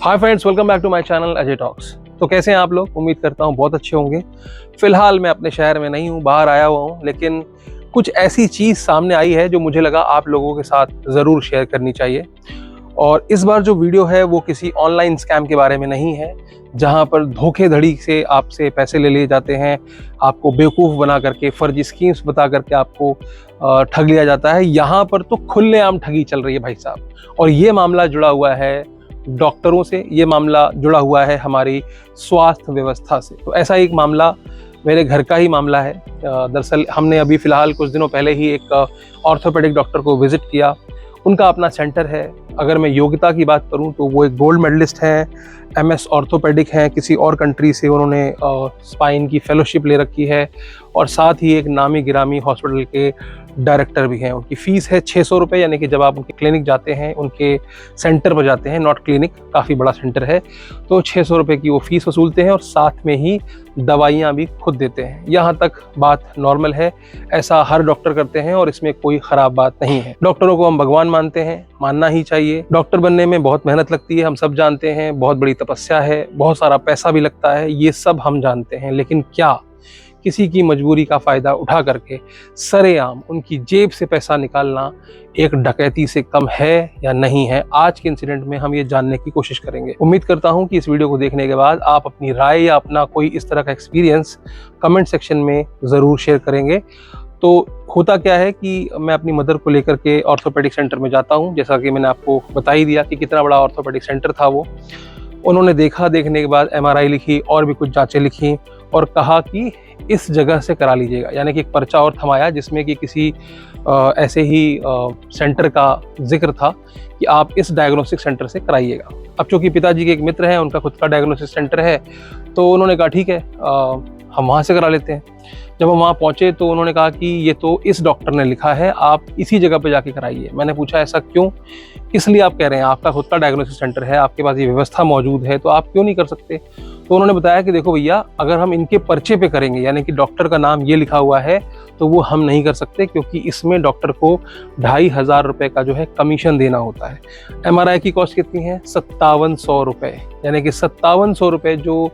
Hi friends, welcome back to my channel Ajay talks. तो कैसे हैं आप लोग? उम्मीद करता हूँ बहुत अच्छे होंगे। फिलहाल मैं अपने शहर में नहीं हूँ, बाहर आया हुआ हूँ, लेकिन कुछ ऐसी चीज़ सामने आई है जो मुझे लगा आप लोगों के साथ ज़रूर शेयर करनी चाहिए। और इस बार जो वीडियो है वो किसी ऑनलाइन स्कैम के बारे में नहीं है, जहाँ पर धोखेधड़ी से आपसे पैसे ले लिए जाते हैं, आपको बेवकूफ़ बना करके फर्जी स्कीम्स बता करके आपको ठग लिया जाता है। यहाँ पर तो खुलेआम ठगी चल रही है भाई साहब। और ये मामला जुड़ा हुआ है डॉक्टरों से, ये मामला जुड़ा हुआ है हमारी स्वास्थ्य व्यवस्था से। तो ऐसा एक मामला मेरे घर का ही मामला है। दरअसल हमने अभी फ़िलहाल कुछ दिनों पहले ही एक ऑर्थोपेडिक डॉक्टर को विज़िट किया। उनका अपना सेंटर है। अगर मैं योग्यता की बात करूं तो वो एक गोल्ड मेडलिस्ट हैं, MS ऑर्थोपेडिक हैं, किसी और कंट्री से उन्होंने स्पाइन की फेलोशिप ले रखी है और साथ ही एक नामी गिरामी हॉस्पिटल के डायरेक्टर भी हैं। उनकी फ़ीस है 600 रुपये, यानी कि जब आप उनके क्लिनिक जाते हैं, उनके सेंटर पर जाते हैं, नॉट क्लिनिक, काफ़ी बड़ा सेंटर है, तो 600 रुपये की वो फ़ीस वसूलते हैं और साथ में ही दवाइयाँ भी खुद देते हैं। यहाँ तक बात नॉर्मल है, ऐसा हर डॉक्टर करते हैं और इसमें कोई ख़राब बात नहीं है। डॉक्टरों को हम भगवान मानते हैं, मानना ही चाहिए। डॉक्टर बनने में बहुत मेहनत लगती है, हम सब जानते हैं, बहुत बड़ी तपस्या है, बहुत सारा पैसा भी लगता है, ये सब हम जानते हैं। लेकिन क्या किसी की मजबूरी का फ़ायदा उठा करके सरेआम उनकी जेब से पैसा निकालना एक डकैती से कम है या नहीं है? आज के इंसिडेंट में हम ये जानने की कोशिश करेंगे। उम्मीद करता हूँ कि इस वीडियो को देखने के बाद आप अपनी राय या अपना कोई इस तरह का एक्सपीरियंस कमेंट सेक्शन में ज़रूर शेयर करेंगे। तो होता क्या है कि मैं अपनी मदर को लेकर के ऑर्थोपेडिक सेंटर में जाता हूँ, जैसा कि मैंने आपको बता ही दिया कि कितना बड़ा ऑर्थोपेडिक सेंटर था वो। उन्होंने देखा, देखने के बाद MRI लिखी और भी कुछ जांचें लिखी और कहा कि इस जगह से करा लीजिएगा, यानी कि एक पर्चा और थमाया जिसमें कि किसी ऐसे ही सेंटर का जिक्र था कि आप इस डायग्नोस्टिक सेंटर से कराइएगा। अब चूँकि पिताजी के एक मित्र हैं, उनका खुद का डायग्नोस्टिक सेंटर है, तो उन्होंने कहा ठीक है, हम वहाँ से करा लेते हैं। जब हम वहाँ पहुँचे तो उन्होंने कहा कि ये तो इस डॉक्टर ने लिखा है, आप इसी जगह पे जाके कराइए। मैंने पूछा ऐसा क्यों, किस लिए आप कह रहे हैं? आपका खुद का डायग्नोस्टिक सेंटर है, आपके पास ये व्यवस्था मौजूद है, तो आप क्यों नहीं कर सकते? तो उन्होंने बताया कि देखो भैया, अगर हम इनके पर्चे पे करेंगे, यानी कि डॉक्टर का नाम ये लिखा हुआ है, तो वो हम नहीं कर सकते, क्योंकि इसमें डॉक्टर को 2500 रुपये का जो है कमीशन देना होता है। MRI की कॉस्ट कितनी है? 5700 रुपये, यानी कि 5700 रुपये जो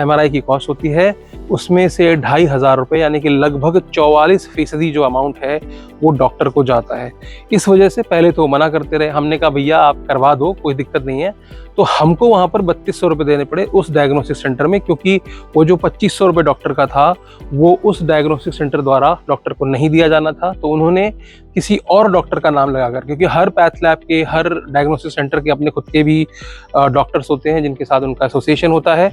MRI की कॉस्ट होती है, उसमें से 2500 रुपये, यानी कि लगभग 44% जो अमाउंट है वो डॉक्टर को जाता है। इस वजह से पहले तो मना करते रहे। हमने कहा भैया आप करवा दो, कोई दिक्कत नहीं है। तो हमको वहाँ पर 3200 रुपये देने पड़े उस डायग्नोस्टिक सेंटर में, क्योंकि वो जो 2500 रुपये डॉक्टर का था वो उस डायग्नोस्टिक सेंटर द्वारा डॉक्टर को नहीं दिया जाना था। तो उन्होंने किसी और डॉक्टर का नाम लगाकर, क्योंकि हर पैथ लैब के, हर डायग्नोस्टिक सेंटर के अपने खुद के भी डॉक्टर्स होते हैं जिनके साथ उनका एसोसिएशन होता है,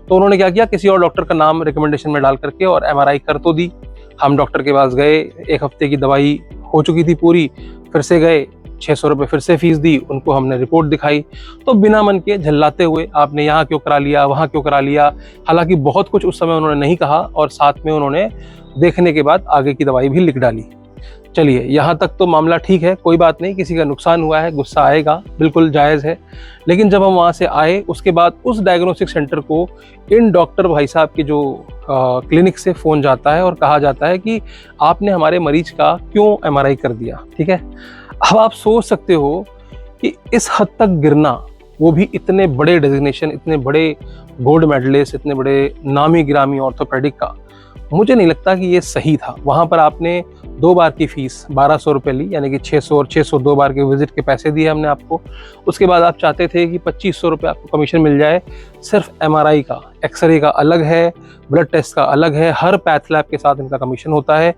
तो उन्होंने क्या किया, किसी और डॉक्टर का नाम रिकमेंडेशन में डाल करके और MRI कर तो दी। हम डॉक्टर के पास गए, 1 हफ्ते की दवाई हो चुकी थी पूरी, फिर से गए, 600 रुपये फिर से फीस दी, उनको हमने रिपोर्ट दिखाई, तो बिना मन के झल्लाते हुए आपने यहाँ क्यों करा लिया, वहाँ क्यों करा लिया। हालांकि बहुत कुछ उस समय उन्होंने नहीं कहा और साथ में उन्होंने देखने के बाद आगे की दवाई भी लिख डाली। चलिए, यहाँ तक तो मामला ठीक है, कोई बात नहीं, किसी का नुकसान हुआ है, गुस्सा आएगा, बिल्कुल जायज़ है। लेकिन जब हम वहाँ से आए, उसके बाद उस डायग्नोस्टिक सेंटर को इन डॉक्टर भाई साहब के जो क्लिनिक से फ़ोन जाता है और कहा जाता है कि आपने हमारे मरीज का क्यों MRI कर दिया। ठीक है, अब आप सोच सकते हो कि इस हद तक गिरना, वो भी इतने बड़े डेजिग्नेशन, इतने बड़े गोल्ड मेडलिस्ट, इतने बड़े नामी गिरामी ऑर्थोपेडिक का, मुझे नहीं लगता कि ये सही था। वहाँ पर आपने 2 बार की फ़ीस 1200 रुपये ली, यानी कि 600 और 600 2 बार के विजिट के पैसे दिए हमने आपको। उसके बाद आप चाहते थे कि 2500 रुपये आपको कमीशन मिल जाए सिर्फ MRI का। एक्सरे का अलग है, ब्लड टेस्ट का अलग है, हर पैथ लैब के साथ इनका कमीशन होता है।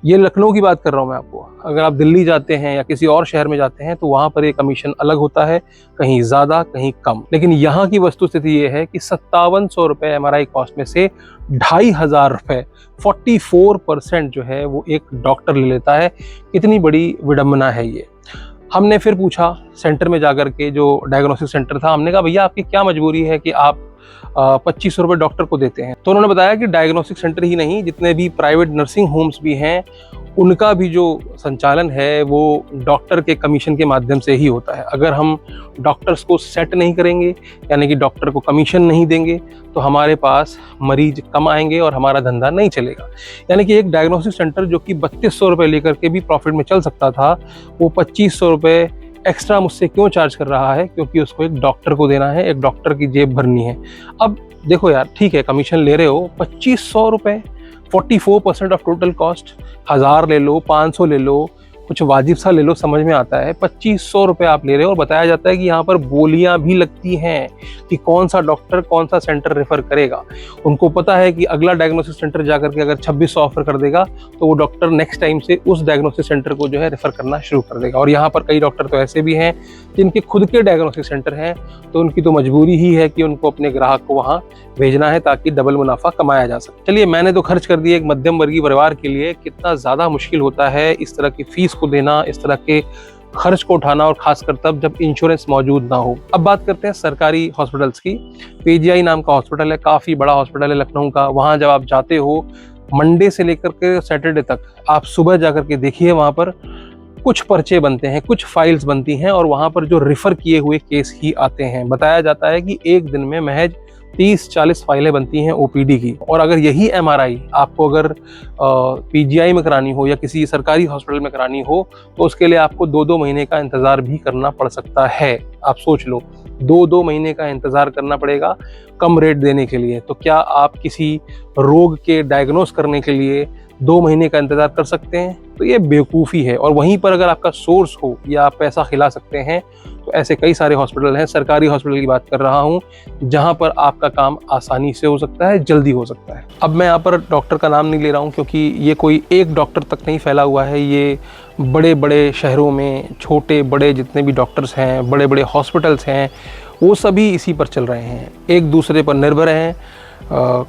ये लखनऊ की बात कर रहा हूँ मैं आपको। अगर आप दिल्ली जाते हैं या किसी और शहर में जाते हैं तो वहाँ पर ये कमीशन अलग होता है, कहीं ज़्यादा कहीं कम। लेकिन यहाँ की वस्तुस्थिति ये है कि 5700 रुपये MRI कॉस्ट में से 2500 रुपये, 44% जो है वो एक डॉक्टर ले लेता है। कितनी बड़ी विडम्बना है ये। हमने फिर पूछा सेंटर में जाकर के, जो डायग्नोस्टिक सेंटर था, हमने कहा भैया आपकी क्या मजबूरी है कि आप 2500 रुपये डॉक्टर को देते हैं? तो उन्होंने बताया कि डायग्नोस्टिक सेंटर ही नहीं, जितने भी प्राइवेट नर्सिंग होम्स भी हैं, उनका भी जो संचालन है वो डॉक्टर के कमीशन के माध्यम से ही होता है। अगर हम डॉक्टर्स को सेट नहीं करेंगे, यानी कि डॉक्टर को कमीशन नहीं देंगे, तो हमारे पास मरीज कम आएंगे और हमारा धंधा नहीं चलेगा। यानी कि एक डायग्नोस्टिक सेंटर जो कि 3200 रुपये लेकर के भी प्रॉफिट में चल सकता था, वो 2500 रुपये एक्स्ट्रा मुझसे क्यों चार्ज कर रहा है? क्योंकि उसको एक डॉक्टर को देना है, एक डॉक्टर की जेब भरनी है। अब देखो यार, ठीक है कमीशन ले रहे हो 2500 रुपये, 44% ऑफ टोटल कॉस्ट, 1000 ले लो, 500 ले लो, कुछ वाजिब सा ले लो, समझ में आता है। 2500 रुपये आप ले रहे हो और बताया जाता है कि यहाँ पर बोलियां भी लगती हैं कि कौन सा डॉक्टर कौन सा सेंटर रेफर करेगा। उनको पता है कि अगला डायग्नोसिस सेंटर जाकर के अगर 2600 ऑफर कर देगा तो वो डॉक्टर नेक्स्ट टाइम से उस डायग्नोसिस सेंटर को जो है रेफर करना शुरू कर देगा। और यहाँ पर कई डॉक्टर तो ऐसे भी हैं जिनके खुद के डायग्नोसिस सेंटर हैं, तो उनकी तो मजबूरी ही है कि उनको अपने ग्राहक को वहाँ भेजना है ताकि डबल मुनाफा कमाया जा सके। चलिए, मैंने तो खर्च कर दिया एक मध्यम वर्गीय परिवार के लिए। कितना ज़्यादा मुश्किल होता है इस तरह की फीस को देना, इस तरह के खर्च को उठाना, और खासकर तब जब इंश्योरेंस मौजूद ना हो। अब बात करते हैं सरकारी हॉस्पिटल्स की। पीजीआई नाम का हॉस्पिटल है, काफ़ी बड़ा हॉस्पिटल है लखनऊ का। वहाँ जब आप जाते हो मंडे से लेकर के सैटरडे तक, आप सुबह जाकर के देखिए, वहाँ पर कुछ पर्चे बनते हैं, कुछ फाइल्स बनती हैं और वहाँ पर जो रेफर किए हुए केस ही आते हैं। बताया जाता है कि एक दिन में महज 30-40 फाइलें बनती हैं ओपीडी की। और अगर यही एमआरआई आपको अगर पीजीआई में करानी हो या किसी सरकारी हॉस्पिटल में करानी हो तो उसके लिए आपको 2-2 महीने का इंतज़ार भी करना पड़ सकता है। आप सोच लो, 2-2 महीने का इंतज़ार करना पड़ेगा कम रेट देने के लिए। तो क्या आप किसी रोग के डायग्नोस करने के लिए 2 महीने का इंतज़ार कर सकते हैं? तो ये बेवकूफ़ी है। और वहीं पर अगर आपका सोर्स हो या आप पैसा खिला सकते हैं तो ऐसे कई सारे हॉस्पिटल हैं, सरकारी हॉस्पिटल की बात कर रहा हूँ, जहाँ पर आपका काम आसानी से हो सकता है, जल्दी हो सकता है। अब मैं यहाँ पर डॉक्टर का नाम नहीं ले रहा हूँ क्योंकि ये कोई एक डॉक्टर तक नहीं फैला हुआ है। ये बड़े बड़े शहरों में छोटे बड़े जितने भी डॉक्टर्स हैं, बड़े बड़े हॉस्पिटल्स हैं, वो सभी इसी पर चल रहे हैं, एक दूसरे पर निर्भर हैं।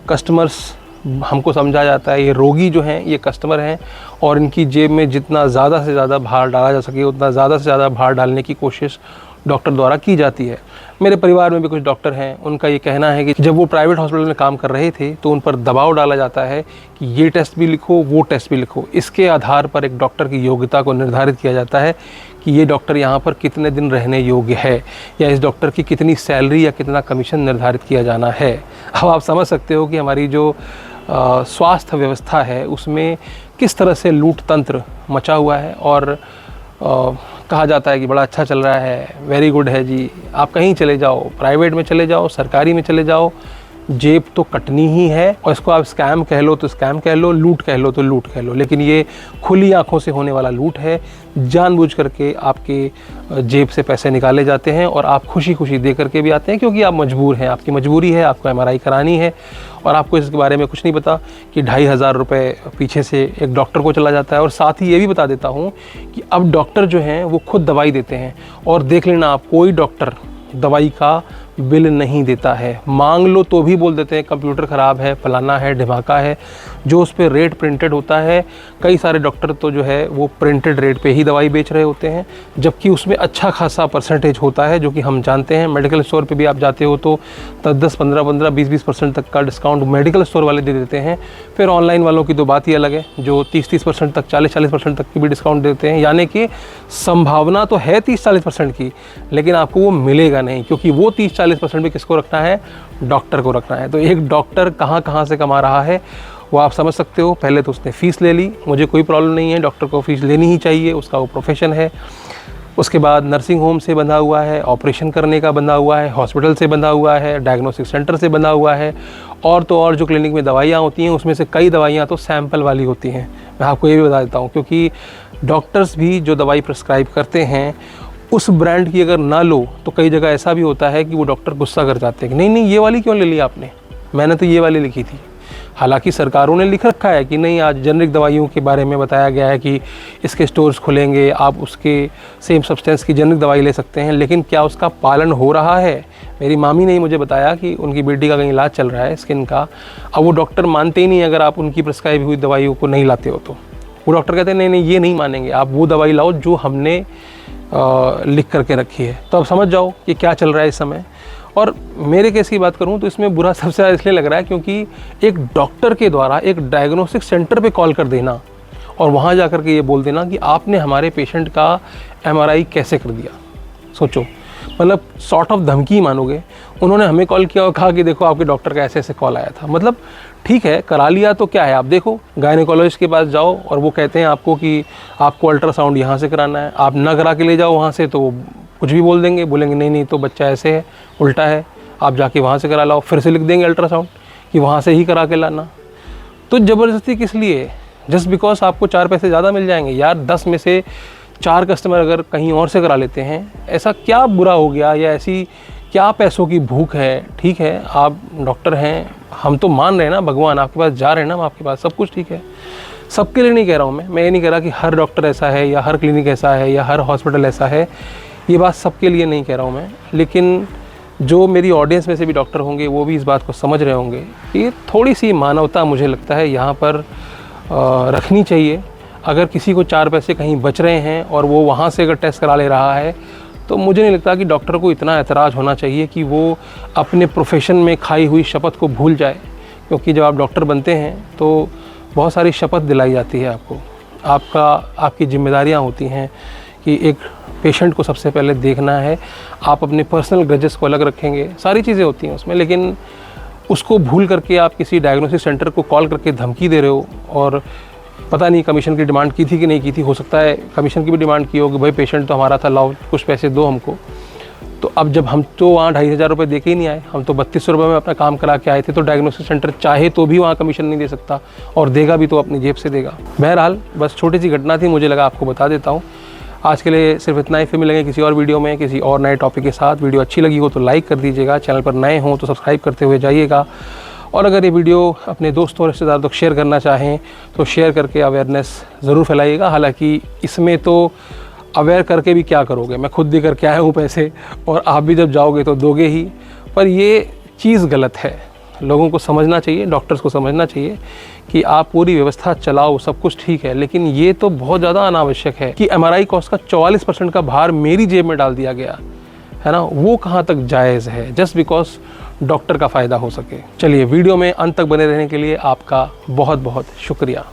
कस्टमर्स हमको समझा जाता है, ये रोगी जो हैं ये कस्टमर हैं और इनकी जेब में जितना ज़्यादा से ज़्यादा भार डाला जा सके उतना ज़्यादा से ज़्यादा भार डालने की कोशिश डॉक्टर द्वारा की जाती है। मेरे परिवार में भी कुछ डॉक्टर हैं, उनका ये कहना है कि जब वो प्राइवेट हॉस्पिटल में काम कर रहे थे तो उन पर दबाव डाला जाता है कि ये टेस्ट भी लिखो, वो टेस्ट भी लिखो। इसके आधार पर एक डॉक्टर की योग्यता को निर्धारित किया जाता है कि ये डॉक्टर यहाँ पर कितने दिन रहने योग्य है या इस डॉक्टर की कितनी सैलरी या कितना कमीशन निर्धारित किया जाना है। अब आप समझ सकते हो कि हमारी जो स्वास्थ्य व्यवस्था है उसमें किस तरह से लूट तंत्र मचा हुआ है। और कहा जाता है कि बड़ा अच्छा चल रहा है, वेरी गुड है जी, आप कहीं चले जाओ, प्राइवेट में चले जाओ, सरकारी में चले जाओ, जेब तो कटनी ही है। और इसको आप स्कैम कह लो तो स्कैम कह लो, लूट कह लो तो लूट कह लो, लेकिन ये खुली आंखों से होने वाला लूट है। जानबूझ करके आपके जेब से पैसे निकाले जाते हैं और आप खुशी खुशी दे करके भी आते हैं क्योंकि आप मजबूर हैं, आपकी मजबूरी है, आपको एमआरआई करानी है और आपको इसके बारे में कुछ नहीं पता कि 2500 रुपये पीछे से एक डॉक्टर को चला जाता है। और साथ ही ये भी बता देता हूँ कि अब डॉक्टर जो हैं वो खुद दवाई देते हैं और देख लेना आप, कोई डॉक्टर दवाई का बिल नहीं देता है। मांग लो तो भी बोल देते हैं कंप्यूटर ख़राब है, फलाना है, ढिमाका है। जो उस पर रेट प्रिंटेड होता है, कई सारे डॉक्टर तो जो है वो प्रिंटेड रेट पे ही दवाई बेच रहे होते हैं, जबकि उसमें अच्छा खासा परसेंटेज होता है जो कि हम जानते हैं। मेडिकल स्टोर पे भी आप जाते हो तो 10-10, 15-15, 20-20% तक का डिस्काउंट मेडिकल स्टोर वाले दे देते हैं। फिर ऑनलाइन वालों की तो बात ही अलग है, जो 30-30% तक, 40-40% तक की भी डिस्काउंट देते हैं। यानी कि संभावना तो है 30-40% की, लेकिन आपको वो मिलेगा नहीं, क्योंकि वो 30-40% भी किसको रखना है? डॉक्टर को रखना है। तो एक डॉक्टर कहाँ कहाँ से कमा रहा है वो आप समझ सकते हो। पहले तो उसने फ़ीस ले ली, मुझे कोई प्रॉब्लम नहीं है, डॉक्टर को फ़ीस लेनी ही चाहिए, उसका वो प्रोफेशन है। उसके बाद नर्सिंग होम से बंधा हुआ है, ऑपरेशन करने का बंधा हुआ है, हॉस्पिटल से बंधा हुआ है, डायग्नोस्टिक सेंटर से बंधा हुआ है, और तो और जो क्लिनिक में दवाइयाँ होती हैं उसमें से कई दवाइयाँ तो सैंपल वाली होती हैं। मैं आपको ये भी बता देता हूँ, क्योंकि डॉक्टर्स भी जो दवाई प्रिस्क्राइब करते हैं उस ब्रांड की अगर ना लो तो कई जगह ऐसा भी होता है कि वो डॉक्टर गुस्सा कर जाते हैं कि नहीं ये वाली क्यों ले ली आपने, मैंने तो ये वाली लिखी थी। हालांकि सरकारों ने लिख रखा है कि नहीं, आज जेनरिक दवाइयों के बारे में बताया गया है कि इसके स्टोर्स खुलेंगे, आप उसके सेम सब्सटेंस की जेनरिक दवाई ले सकते हैं, लेकिन क्या उसका पालन हो रहा है? मेरी मामी ने मुझे बताया कि उनकी बेटी का कहीं इलाज चल रहा है स्किन का। अब वो डॉक्टर मानते ही नहीं अगर आप उनकी प्रिस्क्राइब हुई दवाइयों को नहीं लाते हो तो। वो डॉक्टर कहते हैं नहीं ये नहीं मानेंगे, आप वो दवाई लाओ जो हमने लिख करके रखी है। तो अब समझ जाओ कि क्या चल रहा है इस समय। और मेरे केस की बात करूं तो इसमें बुरा सबसे ज़्यादा इसलिए लग रहा है क्योंकि एक डॉक्टर के द्वारा एक डायग्नोस्टिक सेंटर पे कॉल कर देना और वहां जा कर के ये बोल देना कि आपने हमारे पेशेंट का एमआरआई कैसे कर दिया। सोचो, मतलब सॉर्ट ऑफ धमकी मानोगे। उन्होंने हमें कॉल किया और कहा कि देखो आपके डॉक्टर का ऐसे ऐसे कॉल आया था। मतलब ठीक है, करा लिया तो क्या है, आप देखो गायनेकोलॉजिस्ट के पास जाओ और वो कहते हैं आपको कि आपको अल्ट्रासाउंड यहाँ से कराना है, आप ना करा के ले जाओ वहाँ से तो वो कुछ भी बोल देंगे, बोलेंगे नहीं नहीं तो बच्चा ऐसे है, उल्टा है, आप जाके वहाँ से करा लाओ, फिर से लिख देंगे अल्ट्रासाउंड कि वहाँ से ही करा के लाना। तो ज़बरदस्ती किस लिए? जस्ट बिकॉज आपको 4 पैसे ज़्यादा मिल जाएंगे। यार 10 में से 4 कस्टमर अगर कहीं और से करा लेते हैं, ऐसा क्या बुरा हो गया या ऐसी क्या पैसों की भूख है? ठीक है, आप डॉक्टर हैं, हम तो मान रहे हैं ना, भगवान आपके पास जा रहे हैं ना, आपके पास सब कुछ ठीक है। सबके लिए नहीं कह रहा हूँ मैं ये नहीं कह रहा कि हर डॉक्टर ऐसा है या हर क्लिनिक ऐसा है या हर हॉस्पिटल ऐसा है, ये बात सबके लिए नहीं कह रहा हूँ मैं। लेकिन जो मेरी ऑडियंस में से भी डॉक्टर होंगे वो भी इस बात को समझ रहे होंगे कि थोड़ी सी मानवता मुझे लगता है यहाँ पर रखनी चाहिए। अगर किसी को 4 पैसे कहीं बच रहे हैं और वो वहाँ से अगर टेस्ट करा ले रहा है, तो मुझे नहीं लगता कि डॉक्टर को इतना ऐतराज़ होना चाहिए कि वो अपने प्रोफेशन में खाई हुई शपथ को भूल जाए। क्योंकि जब आप डॉक्टर बनते हैं तो बहुत सारी शपथ दिलाई जाती है आपको, आपकी जिम्मेदारियाँ होती हैं कि एक पेशेंट को सबसे पहले देखना है, आप अपने पर्सनल ग्रजेस को अलग रखेंगे, सारी चीज़ें होती हैं उसमें। लेकिन उसको भूल करके आप किसी डायग्नोसिस सेंटर को कॉल करके धमकी दे रहे हो, और पता नहीं कमीशन की डिमांड की थी कि नहीं की थी, हो सकता है कमीशन की भी डिमांड की हो कि भाई पेशेंट तो हमारा था, लाओ कुछ पैसे दो हमको। तो अब जब हम तो वहाँ 2500 रुपये दे के ही नहीं आए, हम तो 3200 रुपये में अपना काम करा के आए थे, तो डायग्नोसिस सेंटर चाहे तो भी वहाँ कमीशन नहीं दे सकता, और देगा भी तो अपनी जेब से देगा। बहरहाल बस छोटी सी घटना थी, मुझे लगा आपको बता देता हूँ। आज के लिए सिर्फ इतना ही, फिर मिलेंगे किसी और वीडियो में किसी और नए टॉपिक के साथ। वीडियो अच्छी लगी हो तो लाइक कर दीजिएगा, चैनल पर नए हों तो सब्सक्राइब करते हुए जाइएगा, और अगर ये वीडियो अपने दोस्तों और रिश्तेदारों तक शेयर करना चाहें तो शेयर करके अवेयरनेस ज़रूर फैलाइएगा। हालांकि इसमें तो अवेयर करके भी क्या करोगे, मैं खुद दे करके आया हूँ पैसे, और आप भी जब जाओगे तो दोगे ही, पर ये चीज़ गलत है। लोगों को समझना चाहिए, डॉक्टर्स को समझना चाहिए कि आप पूरी व्यवस्था चलाओ, सब कुछ ठीक है, लेकिन ये तो बहुत ज़्यादा अनावश्यक है कि MRI कॉस्ट का 44% का भार मेरी जेब में डाल दिया गया है ना, वो कहाँ तक जायज़ है, जस्ट बिकॉज डॉक्टर का फ़ायदा हो सके। चलिए, वीडियो में अंत तक बने रहने के लिए आपका बहुत बहुत शुक्रिया।